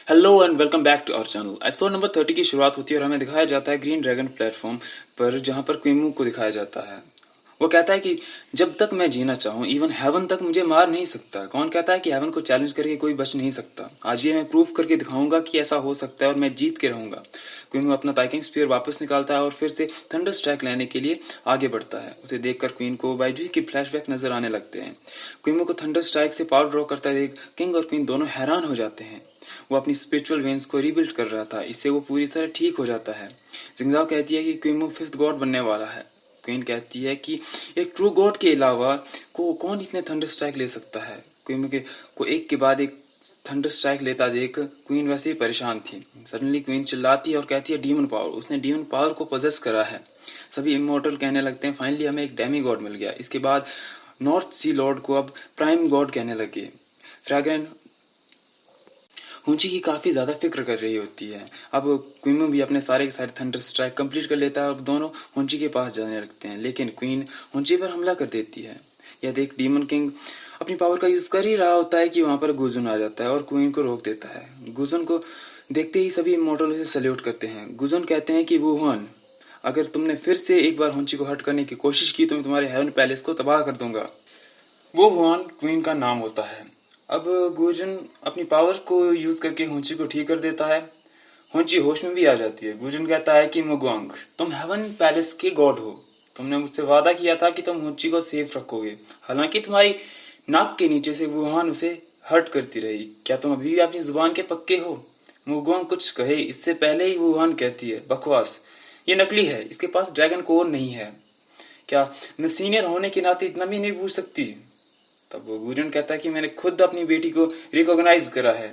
Hello and welcome back to our channel. Episode number 30 की शुरुआत होती है और हमें दिखाया जाता है ग्रीन ड्रैगन प्लेटफॉर्म पर, जहां पर क्विमू को दिखाया जाता है। वो कहता है कि जब तक मैं जीना चाहूँ इवन हेवन तक मुझे मार नहीं सकता। कौन कहता है कि हेवन को चैलेंज करके कोई बच नहीं सकता? आज ये मैं प्रूव करके दिखाऊंगा कि ऐसा हो सकता है और मैं जीत के रहूंगा। क्वीन अपना टाइकिंग स्पीयर वापस निकालता है और फिर से थंडर स्ट्राइक लेने के लिए आगे बढ़ता है। उसे देखकर क्वीन को बाइजू की फ्लैशबैक नजर आने लगते हैं। क्वीन को थंडर स्ट्राइक से पावर ड्रॉ करता देख किंग और क्वीन दोनों हैरान हो जाते हैं। वो अपनी स्पिरिचुअल वेन्स को रीबिल्ड कर रहा था, इससे वो पूरी तरह ठीक हो जाता है। जिंगजाओ कहती है कि क्वीन फिफ्थ गॉड बनने वाला है। क्वीन कहती है कि एक ट्रू गॉड के अलावा को कौन इतने थंडर स्ट्राइक ले सकता है। क्वीन के को एक के बाद एक थंडर स्ट्राइक लेता देख क्वीन वैसे ही परेशान थी। सडनली क्वीन चिल्लाती है और कहती है डीमन पावर, उसने डीमन पावर को पोजेस करा है। सभी इमोर्टल कहने लगते हैं फाइनली हमें एक डेमी गॉड मिल गया। इसके बाद नॉर्थ सी लॉर्ड को अब प्राइम गॉड कहने लगे। फ्रैग्रेन हुंची की काफी ज्यादा फिक्र कर रही होती है। अब क्वीन भी अपने सारे के सारे थंडर स्ट्राइक कंप्लीट कर लेता है और दोनों हुंची के पास जाने लगते हैं, लेकिन क्वीन हुंची पर हमला कर देती है। यह देख डीमन किंग अपनी पावर का यूज कर ही रहा होता है कि वहां पर गुजुन आ जाता है और क्वीन को रोक देता है। गुजुन को देखते ही सभी इमोर्टल उसे सल्यूट करते हैं। गुजुन कहते हैं कि वुहान, अगर तुमने फिर से एक बार हुंची को हर्ट करने की कोशिश की तो मैं तुम्हारे हेवन पैलेस को तबाह कर दूंगा। वो हुआन क्वीन का नाम होता है। अब गुजन अपनी पावर को यूज करके हुंची को ठीक कर देता है। हुंची होश में भी आ जाती है। गुजन कहता है कि मुगवांग, तुम हेवन पैलेस के गॉड हो। तुमने मुझसे वादा किया था कि तुम हुंची को सेफ रखोगे, हालांकि तुम्हारी नाक के नीचे से वुहान उसे हर्ट करती रही। क्या तुम अभी भी अपनी जुबान के पक्के हो? मुगवांग कुछ कहे इससे पहले ही वुहान कहती है, बकवास, ये नकली है, इसके पास ड्रैगन कोर नहीं है। क्या मैं सीनियर होने के नाते इतना भी नहीं पूछ सकती? तब वो गुजन कहता है कि मैंने खुद अपनी बेटी को रिकॉग्नाइज करा है।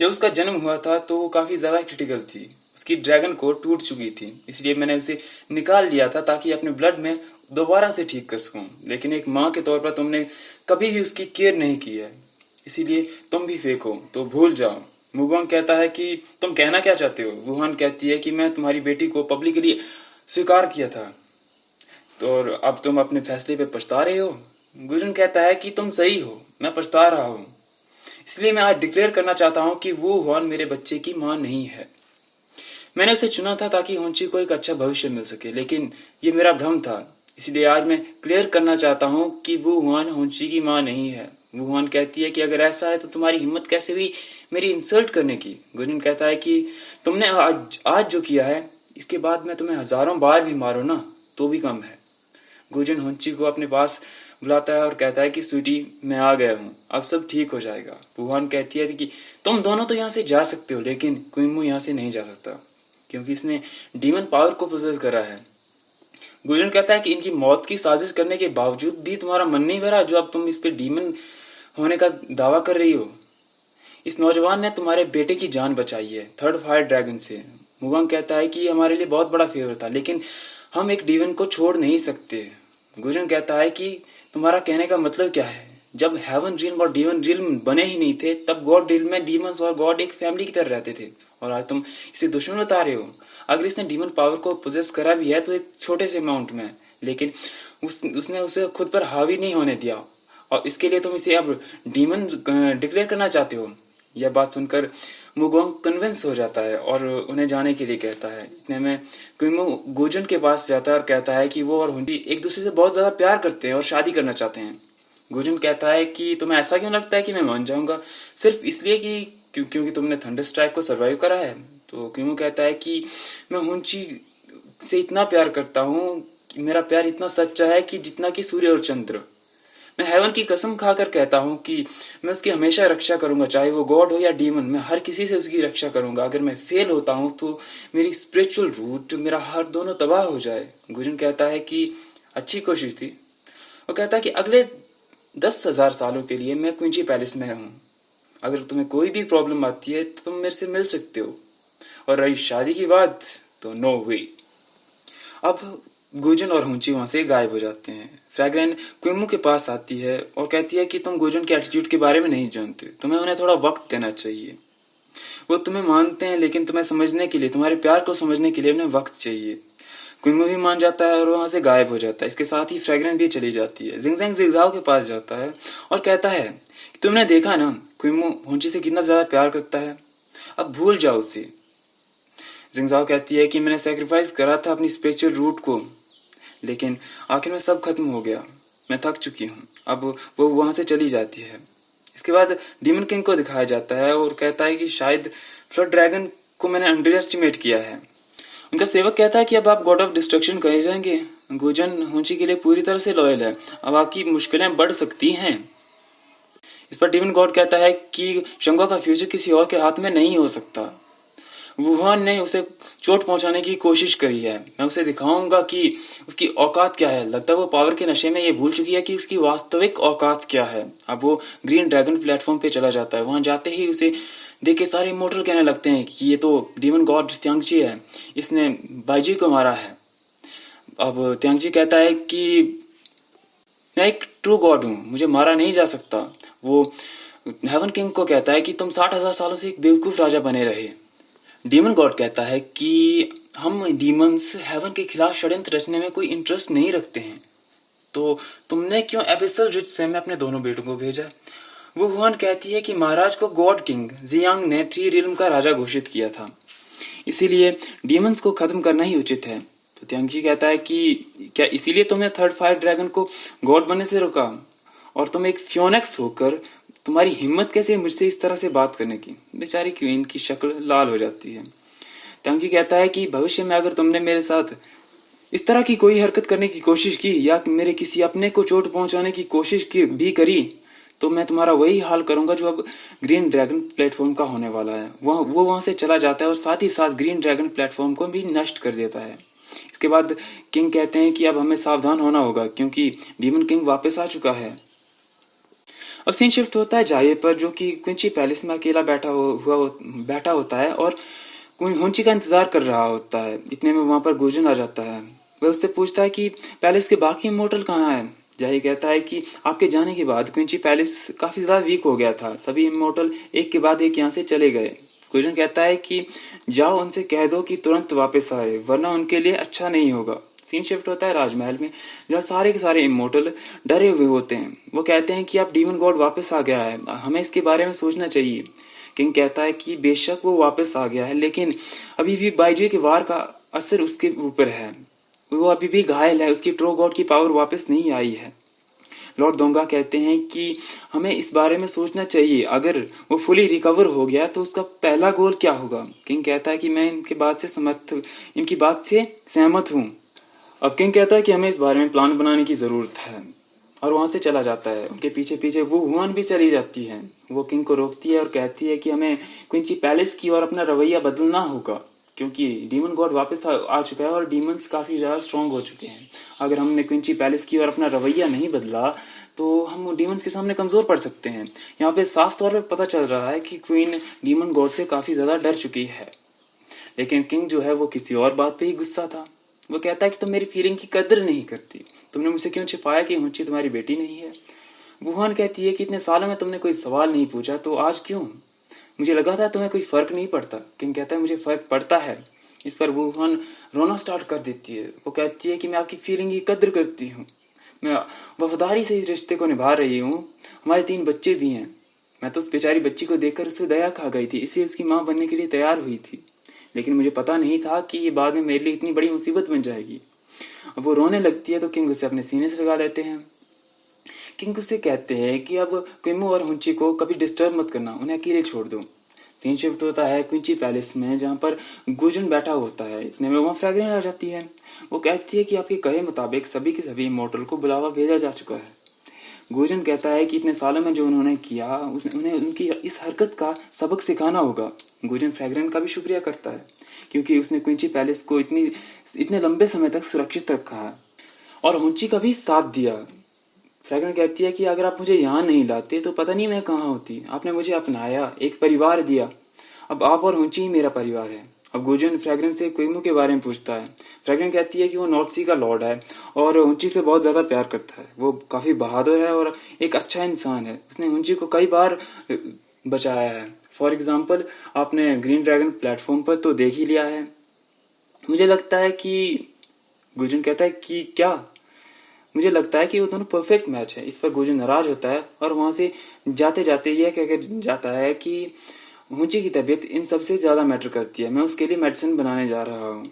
जब उसका जन्म हुआ था तो वो काफी ज्यादा क्रिटिकल थी, उसकी ड्रैगन कोर टूट चुकी थी, इसलिए मैंने उसे निकाल लिया था ताकि अपने ब्लड में दोबारा से ठीक कर सकूं। लेकिन एक माँ के तौर पर तुमने कभी भी उसकी केयर नहीं की है, इसीलिए तुम भी फेक हो, तो भूल जाओ। मुगवांग कहता है कि तुम कहना क्या चाहते हो? वुहान कहती है कि मैं तुम्हारी बेटी को पब्लिकली स्वीकार किया था, तो और अब तुम अपने फैसले पे पछता रहे हो। गुजन कहता है कि तुम सही हो, मैं पछता रहा हूं, इसलिए मैं आज डिक्लेयर करना चाहता हूं कि वो हुआन मेरे बच्चे की मां नहीं है। मैंने उसे चुना था ताकि हुंची को एक अच्छा भविष्य मिल सके, लेकिन ये मेरा भ्रम था, इसलिए आज मैं क्लियर करना चाहता हूं कि वो हुआन हुंची की मां नहीं है। वो हुआन कहती है कि अगर ऐसा है तो तुम्हारी हिम्मत कैसे हुई मेरी इंसल्ट करने की? गुजन कहता है कि तुमने आज जो किया है, इसके बाद मैं तुम्हें हजारों बार भी मारो ना तो भी कम है। गुजन हुंची को अपने पास बुलाता है और कहता है कि स्वीटी, मैं आ गया हूँ, अब सब ठीक हो जाएगा। वुहान कहती है कि तुम दोनों तो यहाँ से जा सकते हो, लेकिन क्विमू यहाँ से नहीं जा सकता क्योंकि इसने डीमन पावर को पोजेस करा है। गुजन कहता है कि इनकी मौत की साजिश करने के बावजूद भी तुम्हारा मन नहीं भरा जो अब तुम इस पे डीमन होने का दावा कर रही हो। इस नौजवान ने तुम्हारे बेटे की जान बचाई है थर्ड फायर ड्रैगन से। मुवांग कहता है कि हमारे लिए बहुत बड़ा फेवर था, लेकिन हम एक डीवन को छोड़ नहीं सकते। गुजन कहता है कि तुम्हारा कहने का मतलब क्या है? जब हेवन रियल्म और डीवन रियल्म बने ही नहीं थे तब गॉड रियल्म में डीमंस और गॉड एक फैमिली की तरह रहते थे, और आज तुम इसे दुश्मन बता रहे हो। अगर इसने डीमन पावर को पोजेस करा भी है तो एक छोटे से अमाउंट में, लेकिन उसने उसे खुद पर हावी नहीं होने दिया, और इसके लिए तुम इसे अब डीमन डिक्लेयर करना चाहते हो। यह बात सुनकर मुगोंग कन्विंस हो जाता है और उन्हें जाने के लिए कहता है। इतने में क्विमो गुजन के पास जाता है और कहता है कि वो और हुंडी एक दूसरे से बहुत ज्यादा प्यार करते हैं और शादी करना चाहते हैं। गुजन कहता है कि तुम्हें ऐसा क्यों लगता है कि मैं मान जाऊंगा सिर्फ इसलिए कि क्योंकि तुमने थंडर स्ट्राइक को सर्वाइव करा है? तो क्विमो कहता है कि मैं हुंची से इतना प्यार करता हूँ, मेरा प्यार इतना सच्चा है कि जितना कि सूर्य और चंद्र। मैं हेवन की कसम खाकर कहता हूँ कि मैं उसकी हमेशा रक्षा करूंगा, चाहे वो गॉड हो या डीमन, मैं हर किसी से उसकी रक्षा करूंगा। अगर मैं फेल होता हूँ तो मेरी स्पिरिचुअल रूट, मेरा हार्ट दोनों तबाह हो जाए। गुजन कहता है कि अच्छी कोशिश थी। वो कहता है कि अगले 10,000 सालों के लिए मैं क्विंची पैलेस में हूँ, अगर तुम्हें कोई भी प्रॉब्लम आती है तो तुम मेरे से मिल सकते हो, और रही शादी की बात तो नो वे। अब गुजन और हुंची वहां से गायब हो जाते हैं। फ्रैग्रेन क्विमू के पास आती है और कहती है कि तुम गुजन के एटीट्यूड के बारे में नहीं जानते, तुम्हें उन्हें थोड़ा वक्त देना चाहिए। वो तुम्हें मानते हैं, लेकिन तुम्हें समझने के लिए, तुम्हारे प्यार को समझने के लिए उन्हें वक्त चाहिए। क्विमू भी मान जाता है और वहां से गायब हो जाता है। इसके साथ ही फ्रैग्रेन भी चली जाती है। जिंगजैंग जिगजाओ के पास जाता है और कहता है कि तुमने देखा ना क्विमू हुंची से कितना ज्यादा प्यार करता है। अब भूल जाओ उसे। जिंगजाओ कहती है कि मैंने सेक्रीफाइस करा था अपनी स्पिरिचुअल रूट को, लेकिन आखिर में सब खत्म हो गया, मैं थक चुकी हूँ। अब वो वहां से चली जाती है। इसके बाद डीमन किंग को दिखाया जाता है और कहता है कि शायद फ्लड ड्रैगन को मैंने अंडर एस्टिमेट किया है। उनका सेवक कहता है कि अब आप गॉड ऑफ डिस्ट्रक्शन कहे जाएंगे। गुजन हुंची के लिए पूरी तरह से लॉयल है, अब आपकी मुश्किलें बढ़ सकती हैं। इस पर डीमन गॉड कहता है कि शंगो का फ्यूचर किसी और के हाथ में नहीं हो सकता। वुहान ने उसे चोट पहुंचाने की कोशिश करी है, मैं उसे दिखाऊंगा कि उसकी औकात क्या है। लगता है वो पावर के नशे में ये भूल चुकी है कि उसकी वास्तविक औकात क्या है। अब वो ग्रीन ड्रैगन प्लेटफॉर्म पे चला जाता है। वहां जाते ही उसे देख के सारे इमोर्टल कहने लगते हैं कि ये तो डीमन गॉड त्यांगची है, इसने बाइजी को मारा है। अब त्यांगची कहता है कि मैं एक ट्रू गॉड हूँ, मुझे मारा नहीं जा सकता। वो हेवन किंग को कहता है कि तुम 60,000 सालों से एक बेवकूफ राजा बने रहे। डीमन गॉड कहता है कि हम डीमंस हेवन के खिलाफ षड्यंत्र रचने में कोई इंटरेस्ट नहीं रखते हैं, तो तुमने क्यों एबिसल रिच से में अपने दोनों बेटों को भेजा। वो हुआन कहती है कि महाराज को गॉड किंग जियांग ने 3 रिल्म का राजा घोषित किया था, इसीलिए डीमंस को खत्म करना ही उचित है। तो त्यांगची कहता है कि क्या इसीलिए तुमने थर्ड फायर ड्रैगन को गॉड बनने से रोका, और तुम एक फ्योनेक्स होकर तुम्हारी हिम्मत कैसे मुझसे इस तरह से बात करने की। बेचारी क्वीन की शक्ल लाल हो जाती है। त्यांगची कहता है कि भविष्य में अगर तुमने मेरे साथ इस तरह की कोई हरकत करने की कोशिश की या मेरे किसी अपने को चोट पहुंचाने की कोशिश की भी करी, तो मैं तुम्हारा वही हाल करूंगा जो अब ग्रीन ड्रैगन प्लेटफॉर्म का होने वाला है। वो वहां से चला जाता है और साथ ही साथ ग्रीन ड्रैगन प्लेटफॉर्म को भी नष्ट कर देता है। इसके बाद किंग कहते हैं कि अब हमें सावधान होना होगा क्योंकि डीमन किंग वापस आ चुका है। अब सीन शिफ्ट होता है जाये पर, जो कि क्विंची पैलेस में अकेला बैठा होता है और हुंची का इंतजार कर रहा होता है। इतने में वहां पर गुर्जन आ जाता है। वह उससे पूछता है कि पैलेस के बाकी इमोर्टल कहाँ हैं। जाये कहता है कि आपके जाने के बाद क्विंची पैलेस काफी ज्यादा वीक हो गया था, सभी इमोर्टल एक के बाद एक यहाँ से चले गए। गुर्जन कहता है कि जाओ उनसे कह दो कि तुरंत वापस आए, वरना उनके लिए अच्छा नहीं होगा। सीन शिफ्ट होता है राजमहल में, जहाँ सारे के सारे इमोर्टल डरे हुए होते हैं। वो कहते हैं कि अब डीमन गॉड वापस आ गया है, हमें इसके बारे में सोचना चाहिए। किंग कहता है कि बेशक वो वापस आ गया है, लेकिन अभी भी बाइजे के वार का असर उसके ऊपर है, वो अभी भी घायल है, उसकी ट्रो गॉड की पावर वापस नहीं आई है। लॉर्ड दोंगा कहते हैं कि हमें इस बारे में सोचना चाहिए, अगर वो फुली रिकवर हो गया तो उसका पहला गोल क्या होगा। किंग कहता है कि मैं इनकी बात से सहमत हूँ। अब किंग कहता है कि हमें इस बारे में प्लान बनाने की जरूरत है, और वहां से चला जाता है। उनके पीछे पीछे वो हुआन भी चली जाती है। वो किंग को रोकती है और कहती है कि हमें क्विंची पैलेस की ओर अपना रवैया बदलना होगा, क्योंकि डीमन गॉड वापस आ चुका है और डीमंस काफी ज्यादा स्ट्रांग हो चुके हैं। अगर हमने क्विंची पैलेस की ओर अपना रवैया नहीं बदला तो हम डीमंस के सामने कमजोर पड़ सकते हैं। यहाँ पे साफ तौर पे पता चल रहा है कि क्वीन डीमन गॉड से काफी ज्यादा डर चुकी है। लेकिन किंग जो है वो किसी और बात पे ही गुस्सा था। वो कहता है कि तुम मेरी फीलिंग की कदर नहीं करती, तुमने मुझसे क्यों छिपाया कि हुंची तुम्हारी बेटी नहीं है। वुहान कहती है कि इतने सालों में तुमने कोई सवाल नहीं पूछा, तो आज क्यों? मुझे लगा था तुम्हें कोई फर्क नहीं पड़ता। किंग कहता है मुझे फर्क पड़ता है। इस पर वुहान रोना स्टार्ट कर देती है। वो कहती है कि मैं आपकी फीलिंग की कदर करती हूँ, मैं वफादारी से इस रिश्ते को निभा रही हूँ, हमारे 3 बच्चे भी हैं। मैं तो उस बेचारी बच्ची को देखकर उस पर दया खा गई थी, इसलिए उसकी माँ बनने के लिए तैयार हुई थी, लेकिन मुझे पता नहीं था कि ये बाद में मेरे लिए इतनी बड़ी मुसीबत बन जाएगी। अब वो रोने लगती है तो किंग उसे अपने सीने से लगा लेते हैं। किंग उसे कहते हैं कि अब क्विमो और हुंची को कभी डिस्टर्ब मत करना, उन्हें अकेले छोड़ दो। सीन शिफ्ट होता है क्विंची पैलेस में, जहाँ पर गुजन बैठा होता है। इतने में वहाँ फ्रैग्रेन आ जाती है। वो कहती है कि आपके कहे मुताबिक सभी के सभी इमोर्टल को बुलावा भेजा जा चुका है। गुजन कहता है कि इतने सालों में जो उन्होंने किया उन्हें उनकी इस हरकत का सबक सिखाना होगा। गुजन फ्रैग्रेन का भी शुक्रिया करता है क्योंकि उसने क्विंची पैलेस को इतने लंबे समय तक सुरक्षित रखा है और हुंची का भी साथ दिया। फ्रैग्रेन कहती है कि अगर आप मुझे यहाँ नहीं लाते तो पता नहीं मैं कहाँ होती। आपने मुझे अपनाया, एक परिवार दिया, अब आप और हुंची ही मेरा परिवार है। अब गुजन फ्रैग्रेन से क्विमो के बारे में पूछता है। फ्रैग्रेन कहती है कि वो नॉर्थ सी का लॉर्ड है और हुंची से बहुत ज्यादा प्यार करता है। वो काफी बहादुर है और एक अच्छा इंसान है। उसने हुंची को कई बार बचाया है। फॉर एग्जाम्पल आपने ग्रीन ड्रैगन प्लेटफॉर्म पर तो देख ही लिया है। मुझे लगता है कि गुजन कहता है कि क्या? मुझे लगता है कि वो दोनों परफेक्ट मैच है। इस पर गुजन नाराज होता है और वहां से जाते जाते यह कहकर जाता है कि हुंची की तबीयत इन सबसे ज़्यादा मैटर करती है, मैं उसके लिए मेडिसिन बनाने जा रहा हूँ।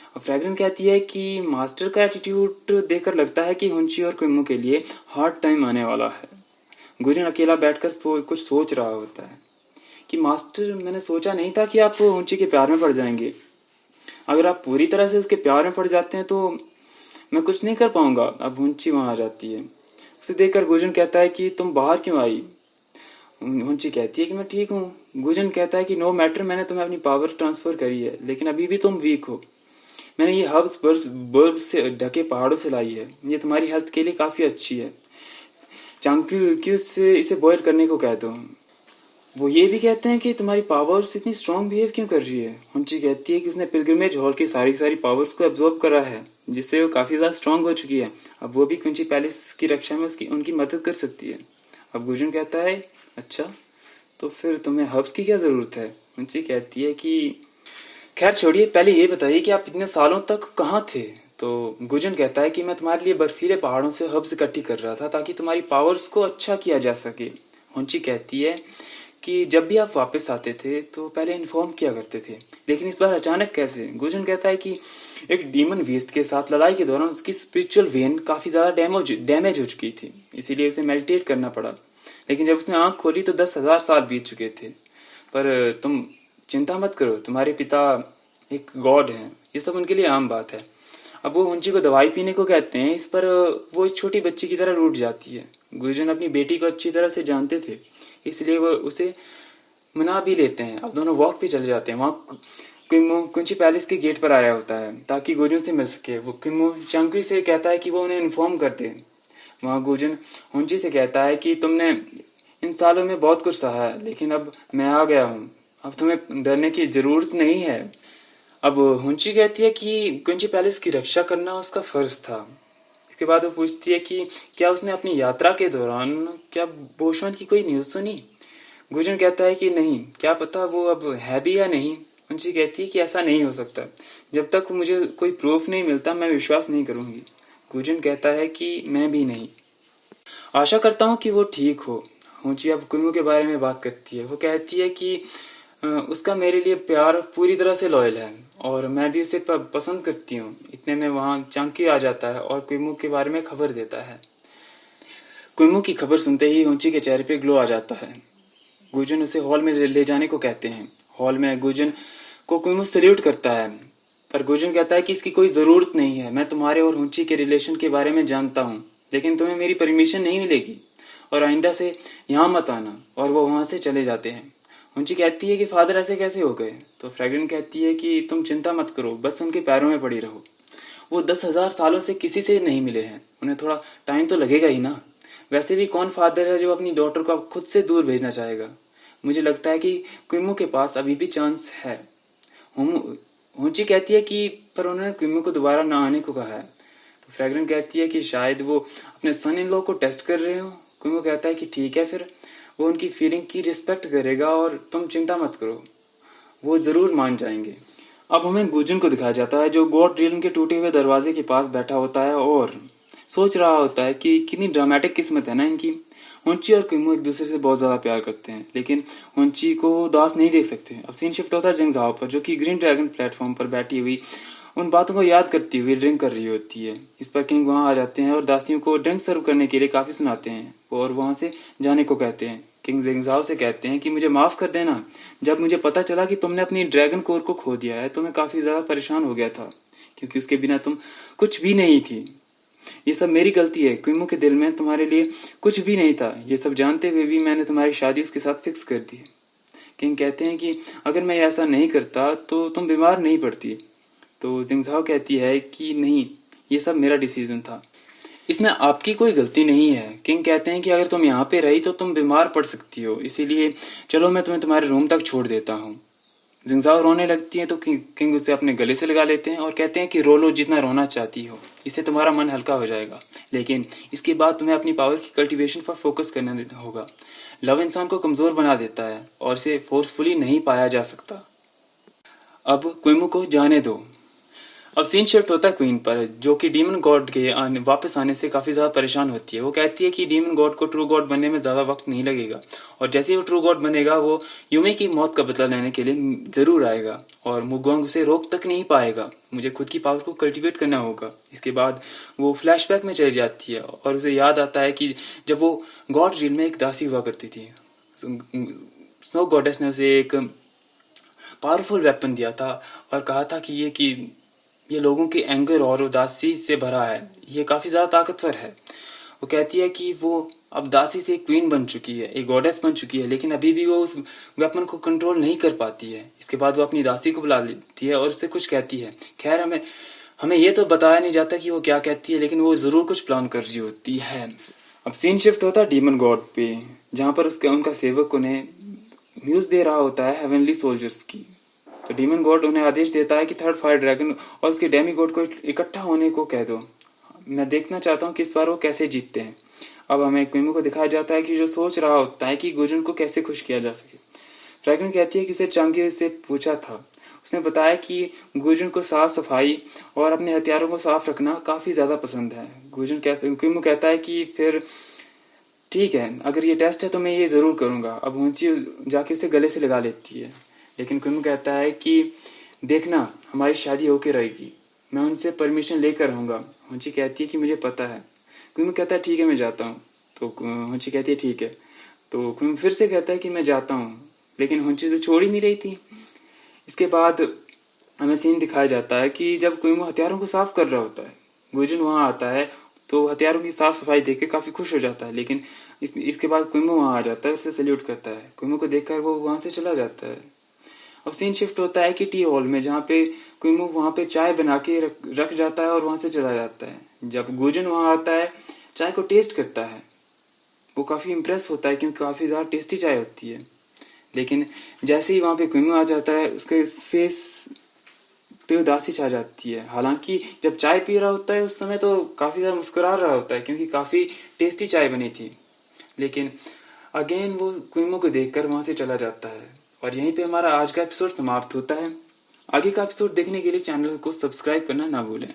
और फ्रैगरन कहती है कि मास्टर का एटीट्यूड देखकर लगता है कि हुंची और कुइमो के लिए हार्ड टाइम आने वाला है। गुजन अकेला बैठकर कुछ सोच रहा होता है कि मास्टर, मैंने सोचा नहीं था कि आप हुंची के प्यार में पड़ जाएंगे। अगर आप पूरी तरह से उसके प्यार में पड़ जाते हैं तो मैं कुछ नहीं कर पाऊंगा। अब हुंची वहां आ जाती है। उसे देखकर गुजन कहता है कि तुम बाहर क्यों आई। हुंची कहती है कि मैं ठीक हूँ। गुजन कहता है कि नो मैटर, मैंने तुम्हें अपनी पावर ट्रांसफर करी है, लेकिन अभी भी तुम वीक हो। मैंने ये हर्ब्स बर्ब से ढके पहाड़ों से लाई है, ये तुम्हारी हेल्थ के लिए काफी अच्छी है। चांक्यू से इसे बॉयल करने को कहते हो। वो ये भी कहते हैं कि तुम्हारी पावर्स इतनी स्ट्रांग बिहेव क्यों कर रही है। हुंची कहती है कि उसने पिलग्रिमेज हॉल की सारी पावर्स को एब्जॉर्ब करा है, जिससे वो काफी ज्यादा स्ट्रांग हो चुकी है। अब वो भी कुंची पैलेस की रक्षा में उसकी उनकी मदद कर सकती है। अब गुजन कहता है, अच्छा तो फिर तुम्हें हर्ब्स की क्या जरूरत है। हुंची कहती है कि खैर छोड़िए, पहले ये बताइए कि आप इतने सालों तक कहाँ थे। तो गुजन कहता है कि मैं तुम्हारे लिए बर्फीले पहाड़ों से हर्ब्स इकट्ठी कर रहा था ताकि तुम्हारी पावर्स को अच्छा किया जा सके। हुंची कहती है कि जब भी आप वापस आते थे तो पहले इन्फॉर्म किया करते थे, लेकिन इस बार अचानक कैसे। गुजन कहता है कि एक डीमन बीस्ट के साथ लड़ाई के दौरान उसकी स्पिरिचुअल वेन काफी ज्यादा डैमेज हो चुकी थी, इसीलिए उसे मेडिटेट करना पड़ा। लेकिन जब उसने आंख खोली तो 10,000 साल बीत चुके थे। पर तुम चिंता मत करो, तुम्हारे पिता एक गॉड हैं, ये सब उनके लिए आम बात है। अब वो हुंची को दवाई पीने को कहते हैं, इस पर वो एक छोटी बच्ची की तरह रूठ जाती है। गुरजन अपनी बेटी को अच्छी तरह से जानते थे, इसलिए वो उसे मना भी लेते हैं। अब दोनों वॉक पे चले जाते हैं। वहाँ कुंची पैलेस के गेट पर आया होता है ताकि गोजन से मिल सके। वो किमो चांकी से कहता है कि वो उन्हें इन्फॉर्म कर दे। वहाँ गोजन हुंची से कहता है कि तुमने इन सालों में बहुत कुछ सहा है, लेकिन अब मैं आ गया हूँ, अब तुम्हें डरने की जरूरत नहीं है। अब हुंची कहती है कि कुंची पैलेस की रक्षा करना उसका फर्ज था। इसके बाद वो पूछती है कि क्या उसने अपनी यात्रा के दौरान क्या बोशवन की कोई न्यूज़ सुनी। गुजन कहता है कि नहीं, क्या पता वो अब है भी या नहीं। हुंची कहती है कि ऐसा नहीं हो सकता, जब तक मुझे कोई प्रूफ नहीं मिलता मैं विश्वास नहीं करूंगी। गुजन कहता है कि मैं भी नहीं। आशा करता हूँ कि वो ठीक हो। हुंची अब कुइमो के बारे में बात करती है। वो कहती है कि उसका मेरे लिए प्यार पूरी तरह से लॉयल है और मैं भी उसे पसंद करती हूँ। इतने में वहाँ चांकी आ जाता है और कुइमो के बारे में खबर देता है। कुइमो की खबर सुनते ही हुंची के चेहरे पे ग्लो आ जाता है। गुजन उसे हॉल में ले जाने को कहते हैं। हॉल में गुजन को कुइमो सल्यूट करता है, पर गुजन कहता है कि इसकी कोई जरूरत नहीं है। मैं तुम्हारे और हुंची के रिलेशन के बारे में जानता हूँ, लेकिन तुम्हें मेरी परमिशन नहीं मिलेगी और आइंदा से यहाँ मत आना। और वो वहां से चले जाते हैं। हुंची कहती है कि फादर ऐसे कैसे हो गए। तो फ्रैगरेंट कहती है कि तुम चिंता मत करो, बस उनके पैरों में पड़ी रहो। वो 10,000 सालों से किसी से नहीं मिले हैं, उन्हें थोड़ा टाइम तो लगेगा ही ना। वैसे भी कौन फादर है जो अपनी डॉटर को खुद से दूर भेजना चाहेगा। मुझे लगता है कि क्विमो के पास अभी भी चांस है। हुंची कहती है कि पर उन्होंने क्विमो को दोबारा ना आने को कहा है। तो फ्रैगरेंट कहती है कि शायद वो अपने सन इन लॉ को टेस्ट कर रहे हो। क्विमो कहता है कि ठीक है, फिर वो उनकी फीलिंग की रिस्पेक्ट करेगा और तुम चिंता मत करो, वो जरूर मान जाएंगे। अब हमें गुजन को दिखाया जाता है जो गॉड ड्रिलन के टूटे हुए दरवाजे के पास बैठा होता है और सोच रहा होता है कि कितनी ड्रामेटिक किस्मत है ना इनकी। हुंची और किमो एक दूसरे से बहुत ज्यादा प्यार करते हैं, लेकिन हुंची को दास नहीं देख सकते। अब सीन शिफ्ट होता है जिंगजाओ पर, जो कि ग्रीन ड्रैगन प्लेटफॉर्म पर बैठी हुई उन बातों को याद करती हुई ड्रिंक कर रही होती है। इस पर किंग वहां आ जाते हैं और दासियों को ड्रिंक सर्व करने के लिए काफी सुनाते हैं और वहां से जाने को कहते हैं। किंग जिंगजाओ से कहते हैं कि मुझे माफ कर देना, जब मुझे पता चला कि तुमने अपनी ड्रैगन कोर को खो दिया है तो मैं काफी ज्यादा परेशान हो गया था, क्योंकि उसके बिना तुम कुछ भी नहीं थी। ये सब मेरी गलती है। क्विमो के दिल में तुम्हारे लिए कुछ भी नहीं था, ये सब जानते हुए भी मैंने तुम्हारी शादी उसके साथ फिक्स कर दी। किंग कहते हैं कि अगर मैं ऐसा नहीं करता तो तुम बीमार नहीं पड़ती। तो जिंगजाओ कहती है कि नहीं, ये सब मेरा डिसीजन था, इसमें आपकी कोई गलती नहीं है। किंग कहते हैं कि अगर तुम यहाँ पे रही तो तुम बीमार पड़ सकती हो, इसीलिए चलो मैं तुम्हें तुम्हारे रूम तक छोड़ देता हूँ। जिंगजाओ रोने लगती है तो किंग उसे अपने गले से लगा लेते हैं और कहते हैं कि रो लो जितना रोना चाहती हो, इससे तुम्हारा मन हल्का हो जाएगा, लेकिन इसके बाद तुम्हें अपनी पावर की कल्टीवेशन पर फोकस करना होगा। लव इंसान को कमजोर बना देता है और इसे फोर्सफुली नहीं पाया जा सकता। अब क्विमो को जाने दो। अब सीन शिफ्ट होता है क्वीन पर, जो कि डीमन गॉड के वापस आने से काफ़ी ज़्यादा परेशान होती है। वो कहती है कि डीमन गॉड को ट्रू गॉड बनने में ज़्यादा वक्त नहीं लगेगा, और जैसे ही वो ट्रू गॉड बनेगा वो यूमे की मौत का बदला लेने के लिए ज़रूर आएगा, और मुगोंग उसे रोक तक नहीं पाएगा। मुझे खुद की पावर को कल्टिवेट करना होगा। इसके बाद वो फ्लैशबैक में चली जाती है और उसे याद आता है कि जब वो गॉड रियल में एक दासी हुआ करती थी, स्नो गॉडेस ने उसे एक पावरफुल वेपन दिया था और कहा था कि ये लोगों के एंगर और उदासी से भरा है, ये काफ़ी ज़्यादा ताकतवर है। वो कहती है कि वो अब दासी से एक क्वीन बन चुकी है, एक गॉडेस बन चुकी है, लेकिन अभी भी वो उस वेपन को कंट्रोल नहीं कर पाती है। इसके बाद वो अपनी दासी को बुला लेती है और उससे कुछ कहती है। खैर हमें ये तो बताया नहीं जाता कि वो क्या कहती है, लेकिन वो ज़रूर कुछ प्लान कर रही होती है। अब सीन शिफ्ट होता है डीमन गॉड पे, जहाँ पर उनका सेवक उन्हें न्यूज़ दे रहा होता है हेवनली सोल्जर्स की। तो डीमन गॉड उन्हें आदेश देता है कि थर्ड फायर ड्रैगन और उसके डेमी गॉड को इकट्ठा होने को कह दो। मैं देखना चाहता हूँ कि इस बार वो कैसे जीतते हैं। अब हमें क्विमो को दिखाया जाता है कि जो सोच रहा होता है कि गुजन को कैसे खुश किया जा सके। फ्रैगन कहती है कि उसे चांगी से पूछा था, उसने बताया कि गुजन को साफ सफाई और अपने हथियारों को साफ रखना काफ़ी ज़्यादा पसंद है। क्विमो कहता है कि फिर ठीक है, अगर ये टेस्ट है तो मैं ये ज़रूर करूँगा। अब हुंची जाके उसे गले से लगा लेती है, लेकिन क्विमो कहता है कि देखना, हमारी शादी होके रहेगी, मैं उनसे परमिशन लेकर रहूँगा। हुंची कहती है कि मुझे पता है। क्विमो कहता है ठीक है, मैं जाता हूँ। तो हुंची कहती है ठीक है। तो क्विमो फिर से कहता है कि मैं जाता हूँ, लेकिन हुंची तो छोड़ ही नहीं रही थी। इसके बाद हमें सीन दिखाया जाता है कि जब क्विमो हथियारों को साफ कर रहा होता है, गुजन वहाँ आता है तो हथियारों की साफ सफाई देख के काफ़ी खुश हो जाता है। लेकिन इसके बाद क्विमो वहाँ आ जाता है, उसे सल्यूट करता है। क्विमो को देखकर वो वहाँ से चला जाता है। अब सीन शिफ्ट होता है कि टी हॉल में, जहाँ पे क्विमो वहाँ पे चाय बना के रख जाता है और वहाँ से चला जाता है। जब गुजन वहाँ आता है, चाय को टेस्ट करता है, वो काफ़ी इम्प्रेस होता है क्योंकि काफ़ी ज़्यादा टेस्टी चाय होती है। लेकिन जैसे ही वहाँ पे क्विमो आ जाता है, उसके फेस पे उदासी छा जाती है। हालांकि जब चाय पी रहा होता है उस समय तो काफ़ी ज़्यादा मुस्कुरा रहा होता है क्योंकि काफ़ी टेस्टी चाय बनी थी। लेकिन अगेन वो क्विमो को देखकर वहाँ से चला जाता है। और यहीं पे हमारा आज का एपिसोड समाप्त होता है। आगे का एपिसोड देखने के लिए चैनल को सब्सक्राइब करना ना भूलें।